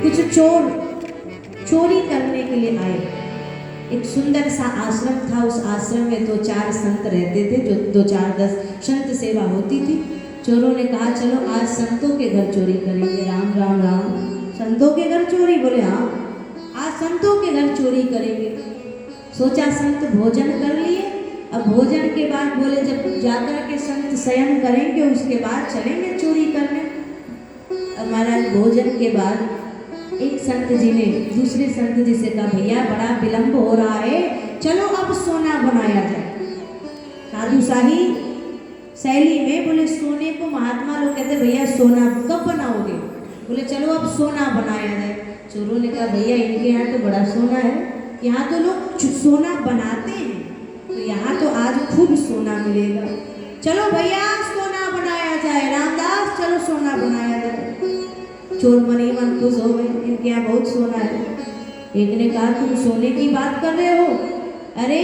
कुछ चोर चोरी करने के लिए आए। एक सुंदर सा आश्रम था, उस आश्रम में 2-4 संत रहते थे, जो 2-4-10 संत सेवा होती थी। चोरों ने कहा चलो आज संतों के घर चोरी करेंगे। राम राम राम, संतों के घर चोरी? बोले हाँ, आज संतों के घर चोरी करेंगे। सोचा संत भोजन कर लिए। अब भोजन के बाद बोले जब जाकर के संत शयन करेंगे उसके बाद चलेंगे चोरी करने। अब महाराज भोजन के बाद एक संत जी ने दूसरे संत जी से कहा भैया बड़ा विलंब हो रहा है, चलो अब सोना बनाया जाए। साधु शाही शैली में बोले सोने को महात्मा लोग कहते भैया सोना कब बनाओगे? बोले चलो अब सोना बनाया जाए। चोरों ने कहा भैया इनके यहाँ तो बड़ा सोना है, यहाँ तो लोग सोना बनाते हैं, तो यहाँ तो आज खूब सोना मिलेगा। चलो भैया सोना बनाया जाए। रामदास चलो सोना बनाया जाए। चोर मन ही मन खुश हो गए, इनके यहाँ बहुत सोना है। एक ने कहा तुम सोने की बात कर रहे हो? अरे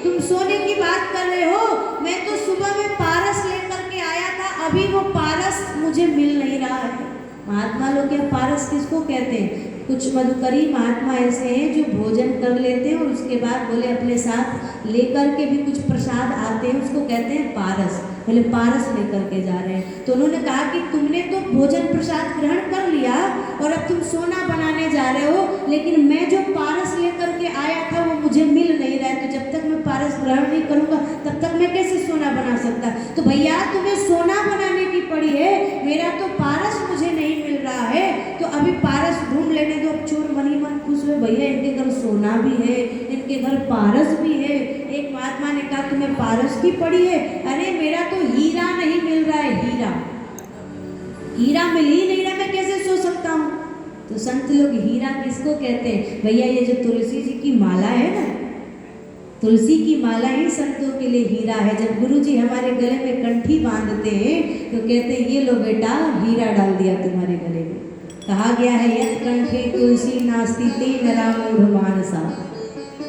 तुम सोने की बात कर रहे हो, मैं तो सुबह में पारस लेकर के आया था, अभी वो पारस मुझे मिल नहीं रहा है। महात्मा लोग क्या पारस किसको कहते हैं? कुछ मधुकरी महात्मा ऐसे हैं जो भोजन कर लेते हैं और उसके बाद बोले अपने साथ लेकर के भी कुछ प्रसाद आते हैं, उसको कहते हैं पारस। बोले पारस लेकर के जा रहे हैं। तो उन्होंने कहा कि तुमने तो भोजन प्रसाद ग्रहण कर लिया और अब तुम सोना बनाने जा रहे हो, लेकिन मैं जो पारस लेकर के आया था वो मुझे मिल नहीं रहा है, तो जब तक मैं पारस ग्रहण नहीं करूँगा तब तक मैं कैसे सोना बना सकता? तो भैया तुम्हें सोना बनाने की पड़ी है, मेरा तो पारस मुझे नहीं मिल रहा है, तो अभी पारस ढूंढ लेने दो। चोर मन ही मन खुश हुए, भैया इनके घर सोना भी है, इनके घर पारस भी है। एक महात्मा ने कहा तुम्हें पारस की पड़ी है? अरे मेरा तो हीरा नहीं मिल रहा है, हीरा मिल ही नहीं रहा, मैं कैसे सो सकता हूँ? तो संत लोग हीरा किसको कहते हैं? भैया ये जो तुलसी जी की माला है ना, तुलसी की माला ही संतों के लिए हीरा है। जब गुरु जी हमारे गले में कंठी बांधते हैं तो कहते हैं ये लो बेटा हीरा डाल दिया तुम्हारे गले में। कहा गया है यत कंठे तुलसी नास्ति तेन रामूढ़ मानसा,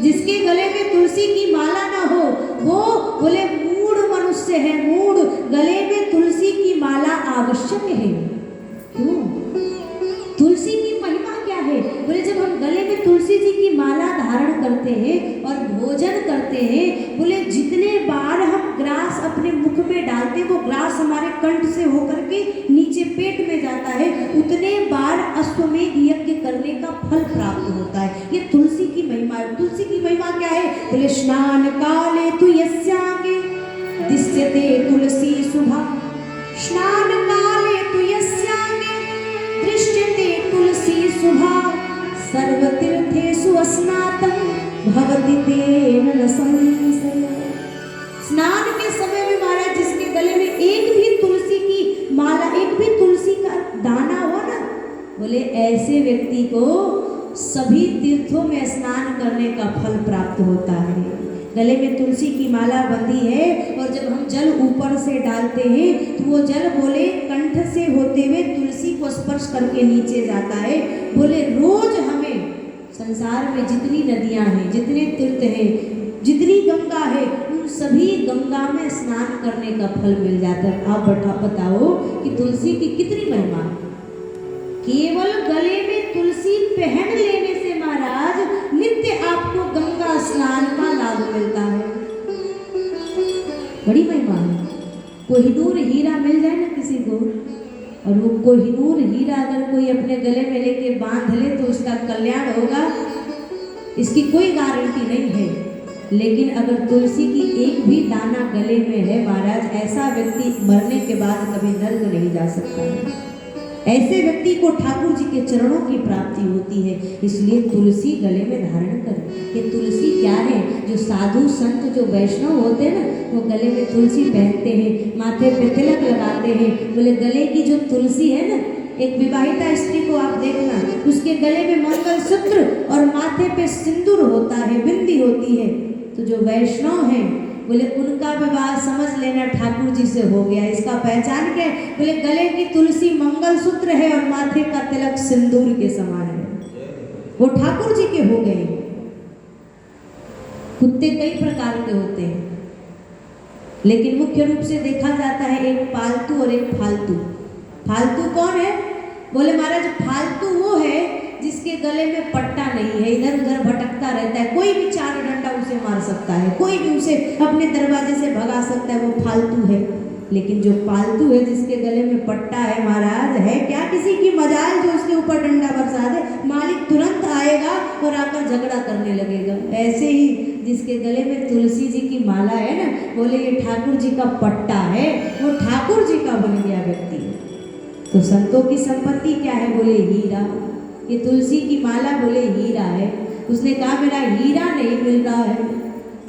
जिसके गले में तुलसी की माला ना हो वो बोले मूढ़ मनुष्य है। मूढ़, गले में तुलसी की माला आवश्यक है। क्यों? तुलसी की महिमा क्या है? बोले जब हम गले में तुलसी जी की माला धारण करते हैं और भोजन करते हैं, बोले जितने बार हम ग्रास अपने मुख में डालते हैं वो ग्रास हमारे कंठ से होकर के नीचे पेट में जाता है, उतने बार अश्वमेध यज्ञ करने का फल प्राप्त होता है। ये तुलसी की महिमा है। तुलसी की महिमा क्या है? बोले स्नान काले तु यस्यांगे दिश्यते तुलसी शुभा, स्नान काले तु यस्यांगे दृश्यते तुलसी शुभा, सर्वतीर्थेषु स्नातं भवति तेन न संशय। स्नान के समय में महाराज जिसके गले में एक भी तुलसी की माला, एक भी तुलसी का दाना हो ना, बोले ऐसे व्यक्ति को सभी तीर्थों में स्नान करने का फल प्राप्त होता है। गले में तुलसी की माला बंधी है और जब हम जल ऊपर से डालते हैं तो वो जल बोले कंठ से होते हुए तुलसी को स्पर्श करके नीचे जाता है। बोले रोज हमें संसार में जितनी नदियां हैं, जितने तीर्थ हैं, जितनी गंगा है, उन सभी गंगा में स्नान करने का फल मिल जाता है। आप बताओ कि तुलसी की कितनी महिमा है। केवल गले में तुलसी पहन लेने से महाराज नित्य आपको गंगा स्नान का लाभ मिलता है। बड़ी महिमा है। कोहिनूर हीरा मिल जाए ना किसी को, और वो कोहिनूर हीरा अगर कोई अपने गले में लेके बांध ले तो उसका कल्याण होगा, इसकी कोई गारंटी नहीं है। लेकिन अगर तुलसी की एक भी दाना गले में है महाराज, ऐसा व्यक्ति मरने के बाद कभी नर्क नहीं जा सकता है। ऐसे व्यक्ति को ठाकुर जी के चरणों की प्राप्ति होती है। इसलिए तुलसी गले में धारण करें। ये तुलसी क्या है? जो साधु संत जो वैष्णव होते हैं ना, वो गले में तुलसी पहनते हैं, माथे पे तिलक लगाते हैं। बोले गले की जो तुलसी है ना, एक विवाहिता स्त्री को आप देखना, उसके गले में मंगलसूत्र और माथे पे सिंदूर होता है, बिंदी होती है। तो जो वैष्णव हैं बोले उनका विवाह समझ लेना ठाकुर जी से हो गया। इसका पहचान क्या है? बोले गले की तुलसी मंगलसूत्र है और माथे का तिलक सिंदूर के समान है, वो ठाकुर जी के हो गए। कुत्ते कई प्रकार के होते हैं, लेकिन मुख्य रूप से देखा जाता है एक पालतू और एक फालतू। फालतू कौन है? बोले महाराज फालतू वो है जिसके गले में पट्टा नहीं है, इधर उधर भटकता रहता है, कोई भी चार डंडा उसे मार सकता है, कोई भी उसे अपने दरवाजे से भगा सकता है, वो फालतू है। लेकिन जो पालतू है जिसके गले में पट्टा है महाराज, है क्या किसी की मजाल जो उसके ऊपर डंडा बरसा दे, मालिक तुरंत आएगा और आकर झगड़ा करने लगेगा। ऐसे ही जिसके गले में तुलसी जी की माला है ना, बोले ये ठाकुर जी का पट्टा है, वो ठाकुर जी का बन गया व्यक्ति। तो संतों की संपत्ति क्या है? बोले हीरा। ये तुलसी की माला बोले हीरा है। उसने कहा मेरा हीरा नहीं मिल रहा है।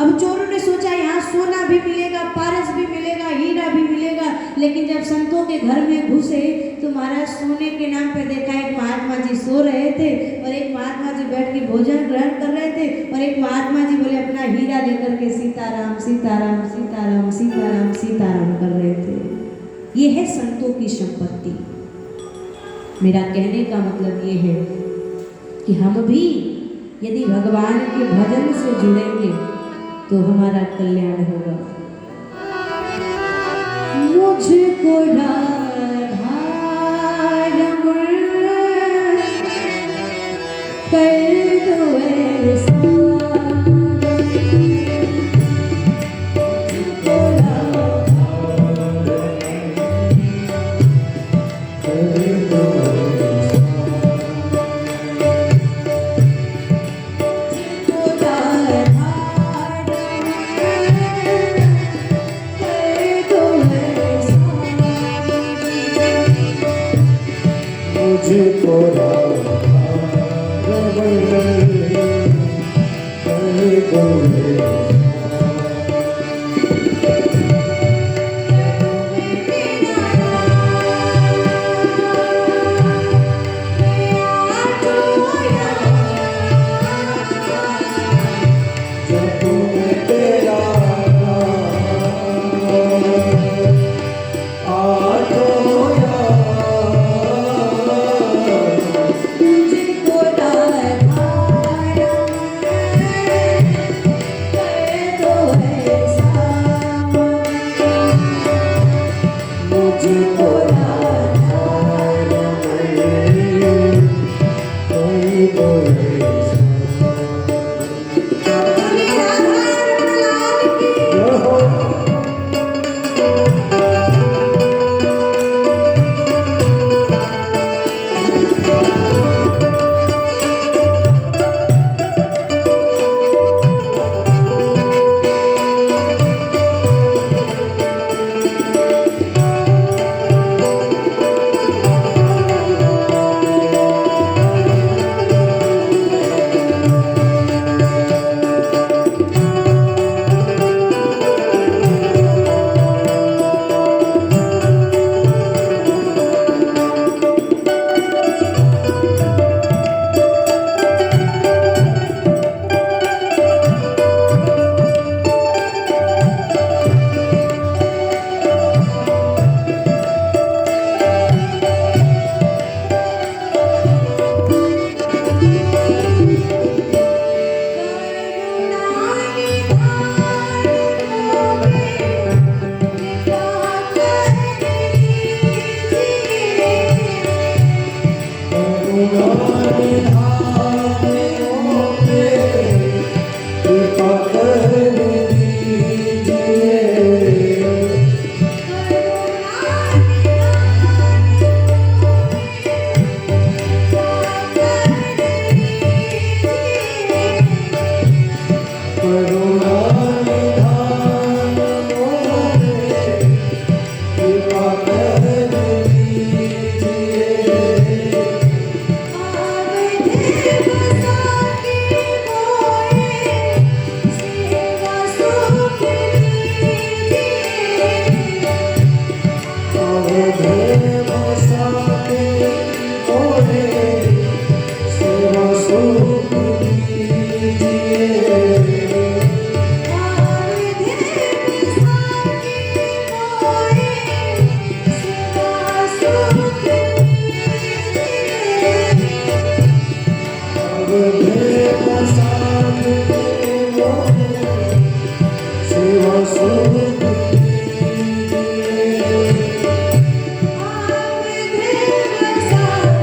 अब चोरों ने सोचा यहाँ सोना भी मिलेगा, पारस भी मिलेगा, हीरा भी मिलेगा, लेकिन जब संतों के घर में घुसे तो महाराज सोने के नाम पे देखा एक महात्मा जी सो रहे थे और एक महात्मा जी बैठ के भोजन ग्रहण कर रहे थे और एक महात्मा जी बोले अपना हीरा लेकर के सीताराम सीताराम सीताराम सीताराम सीताराम कर रहे थे। ये है संतों की संपत्ति। मेरा कहने का मतलब ये है कि हम भी यदि भगवान के भजन से जुड़ेंगे तो हमारा कल्याण होगा। मुझको राधा रमण कर दो ऐसा, Thank you.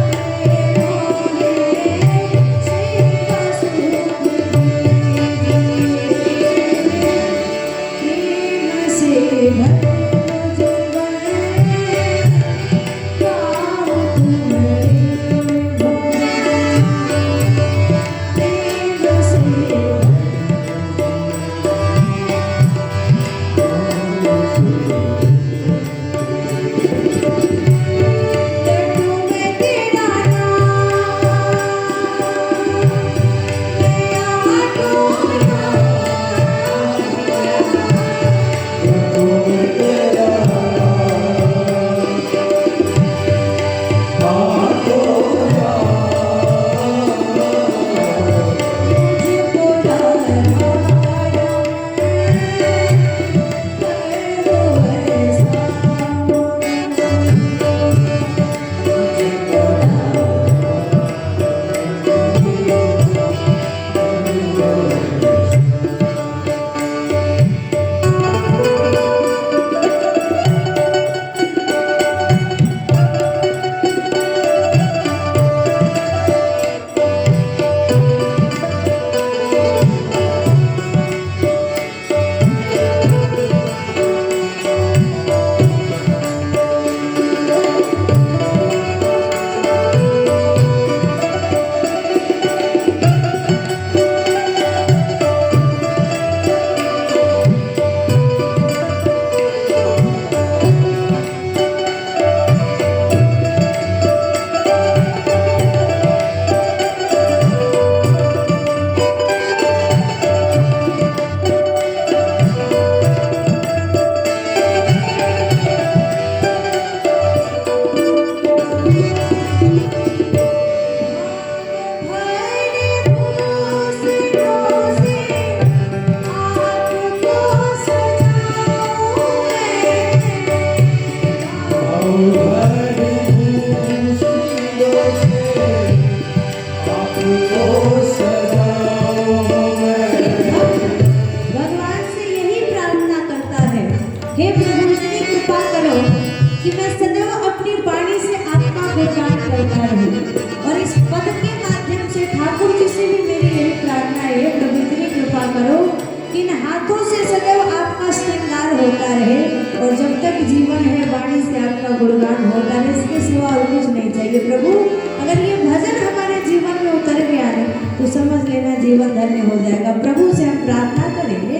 आंखों से सदैव आपका श्रृंगार होता रहे और जब तक जीवन है वाणी से आपका गुणगान होता रहे, इसके सिवा और कुछ नहीं चाहिए। प्रभु अगर ये भजन हमारे जीवन में उतर गया है तो समझ लेना जीवन धन्य हो जाएगा। प्रभु से हम प्रार्थना करेंगे